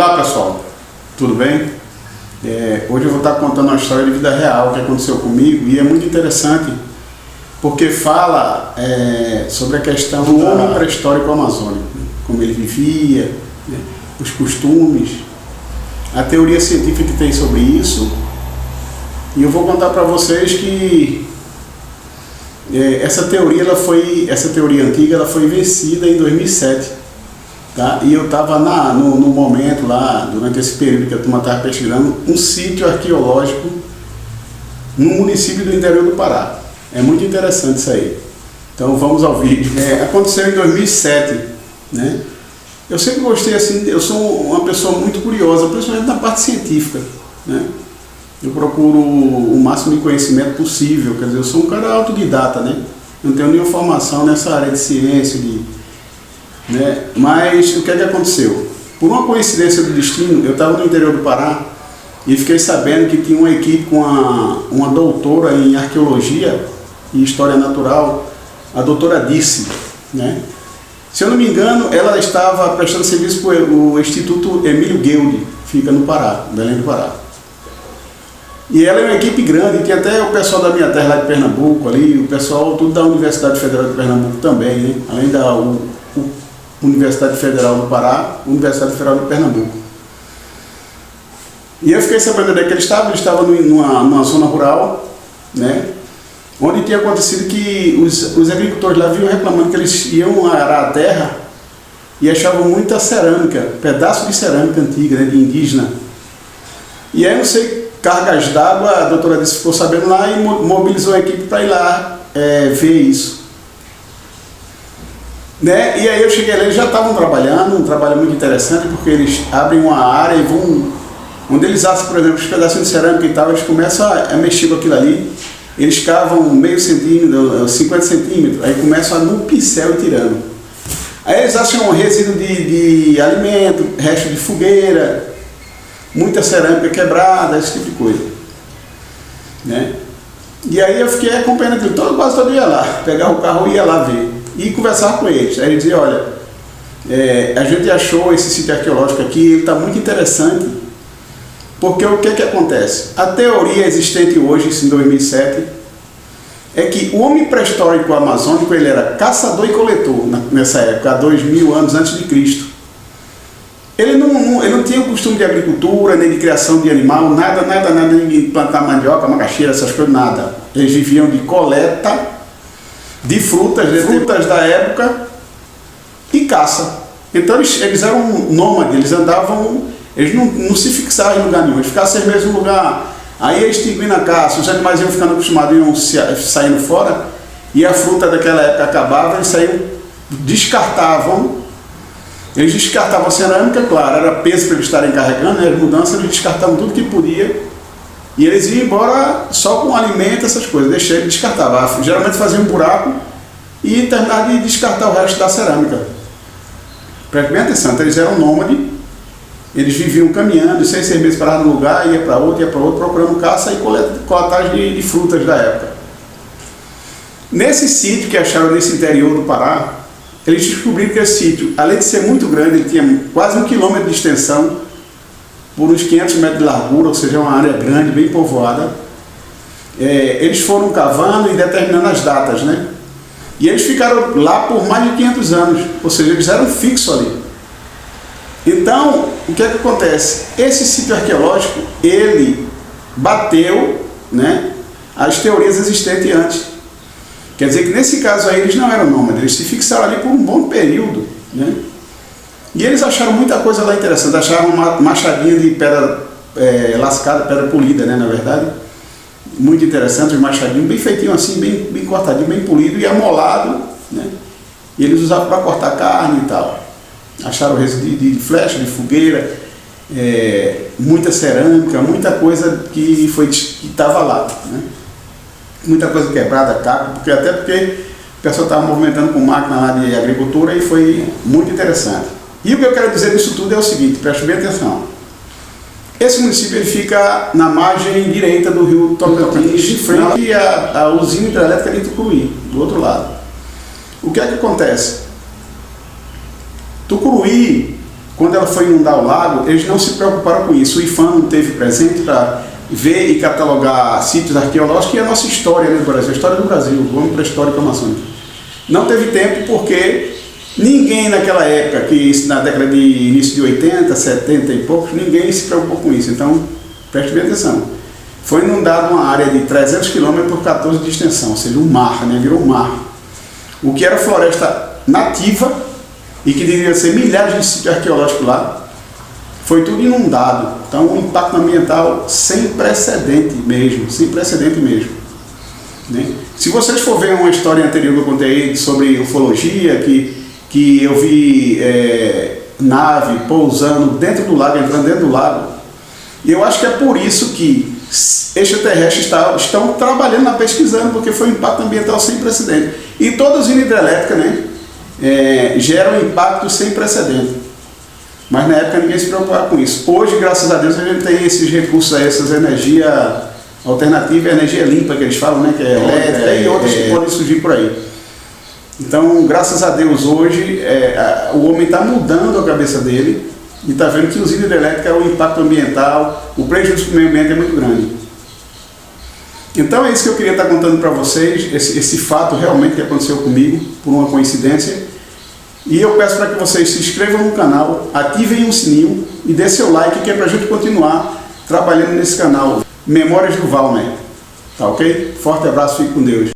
Olá pessoal, tudo bem? Hoje eu vou estar contando uma história de vida real que aconteceu comigo e é muito interessante porque fala sobre a questão do homem pré-histórico amazônico, como ele vivia, os costumes, a teoria científica que tem sobre isso. E eu vou contar para vocês que essa teoria antiga ela foi vencida em 2007. Tá? E eu estava no momento lá, durante esse período que a turma estava pesquisando, um sítio arqueológico no município do interior do Pará. É muito interessante isso aí. Então vamos ao vídeo. Aconteceu em 2007, né? Eu sempre gostei assim, eu sou uma pessoa muito curiosa, principalmente na parte científica, né? Eu procuro o máximo de conhecimento possível, quer dizer, eu sou um cara autodidata, né? Não tenho nenhuma formação nessa área de ciência, né? Mas o que é que aconteceu? Por uma coincidência do destino, eu estava no interior do Pará e fiquei sabendo que tinha uma equipe com uma doutora em arqueologia e história natural, a doutora Dirce, né? Se eu não me engano, ela estava prestando serviço para o Instituto Emílio Gueldi, fica no Pará, Belém do Pará. E ela é uma equipe grande, tinha até o pessoal da minha terra lá de Pernambuco ali, o pessoal tudo da Universidade Federal de Pernambuco também, né? Além da Universidade Federal do Pará, Universidade Federal de Pernambuco. E eu fiquei sabendo onde é que ele estava numa zona rural, né? Onde tinha acontecido que os agricultores lá vinham reclamando que eles iam arar a terra e achavam muita cerâmica, pedaço de cerâmica antiga, né, de indígena. E aí, não sei, cargas d'água, a doutora disse, ficou sabendo lá e mobilizou a equipe para ir lá ver isso. Né? E aí eu cheguei lá, eles já estavam trabalhando, um trabalho muito interessante, porque eles abrem uma área e vão, onde eles assam, por exemplo, os pedacinhos de cerâmica e tal, eles começam a mexer com aquilo ali, eles cavam meio centímetro, 50 centímetros, aí começam a no pincel e tirando. Aí eles acham resíduo de alimento, resto de fogueira, muita cerâmica quebrada, esse tipo de coisa. Né? E aí eu fiquei acompanhando aquilo, quase todo dia lá, pegava o carro e ia lá ver. E conversar com eles. Aí ele dizia, olha, a gente achou esse sítio arqueológico aqui, ele está muito interessante, porque o que é que acontece? A teoria existente hoje, em 2007, é que o homem pré-histórico amazônico, ele era caçador e coletor, nessa época, há 2000 anos antes de Cristo. Ele não tinha o costume de agricultura, nem de criação de animal, nada de plantar mandioca, macaxeira, essas coisas, nada. Eles viviam de coleta de frutas da época e caça. Então eles eram nômades, eles andavam, eles não se fixavam em lugar nenhum, eles ficavam 6 meses no lugar, aí eles extinguindo a caça, os animais iam ficando acostumados, iam saindo fora, e a fruta daquela época acabava, eles saíam, eles descartavam a cerâmica, claro, era peso para eles estarem carregando, né, as mudanças, eles descartavam tudo que podia, e eles iam embora só com alimento, essas coisas, descartava. Geralmente faziam um buraco e terminava de descartar o resto da cerâmica. Preste bem atenção, então eles eram nômades, eles viviam caminhando, 6 meses paravam no lugar, ia para outro, procurando caça e coletagem de frutas da época. Nesse sítio que acharam nesse interior do Pará, eles descobriram que esse sítio, além de ser muito grande, ele tinha quase 1 quilômetro de extensão, por uns 500 metros de largura, ou seja, uma área grande, bem povoada. Eles foram cavando e determinando as datas, né? E eles ficaram lá por mais de 500 anos, ou seja, eles eram fixos ali. Então, o que é que acontece? Esse sítio arqueológico, ele bateu, né, as teorias existentes antes. Quer dizer que nesse caso aí eles não eram nômades, eles se fixaram ali por um bom período, né? E eles acharam muita coisa lá interessante, acharam uma machadinha de pedra lascada, pedra polida, né, na verdade. Muito interessante, os machadinhos bem feitinho assim, bem cortadinho, bem polido e amolado, né? E eles usavam para cortar carne e tal. Acharam resíduo de flecha, de fogueira, muita cerâmica, muita coisa que estava lá, né? Muita coisa quebrada, caco, porque o pessoal estava movimentando com máquina lá de agricultura e foi muito interessante. E o que eu quero dizer disso tudo é o seguinte, preste bem atenção. Esse município ele fica na margem direita do rio Tocantins, de frente à usina hidrelétrica de Tucuruí, do outro lado. O que é que acontece? Tucuruí, quando ela foi inundar o lago, eles não se preocuparam com isso. O IPHAN não teve presente para ver e catalogar sítios arqueológicos, e a nossa história, né, do Brasil, a história do Brasil, vamos para a história amazônica. Não teve tempo porque ninguém naquela época, que na década de início de 80, 70 e poucos, ninguém se preocupou com isso. Então, preste bem atenção. Foi inundada uma área de 300 km por 14 de extensão, ou seja, um mar, né, virou um mar. O que era floresta nativa e que deveria ser milhares de sítios arqueológicos lá, foi tudo inundado. Então, um impacto ambiental sem precedente mesmo, né? Se vocês for ver uma história anterior que eu contei sobre ufologia, que eu vi nave pousando dentro do lago, entrando dentro do lago, e eu acho que é por isso que extraterrestres estão trabalhando, pesquisando, porque foi um impacto ambiental sem precedente. E todas as usinas hidrelétricas, né, geram impacto sem precedente. Mas na época ninguém se preocupava com isso. Hoje, graças a Deus, a gente tem esses recursos aí, essas energias alternativas, energia limpa que eles falam, né, que é elétrica, e outras que podem surgir por aí. Então, graças a Deus, hoje o homem está mudando a cabeça dele e está vendo que usina hidrelétrica, o impacto ambiental, o prejuízo para o meio ambiente é muito grande. Então é isso que eu queria estar contando para vocês, esse fato realmente que aconteceu comigo, por uma coincidência. E eu peço para que vocês se inscrevam no canal, ativem o sininho e dê seu like, que é para a gente continuar trabalhando nesse canal. Memórias do Valmer. Tá ok? Forte abraço, fique com Deus.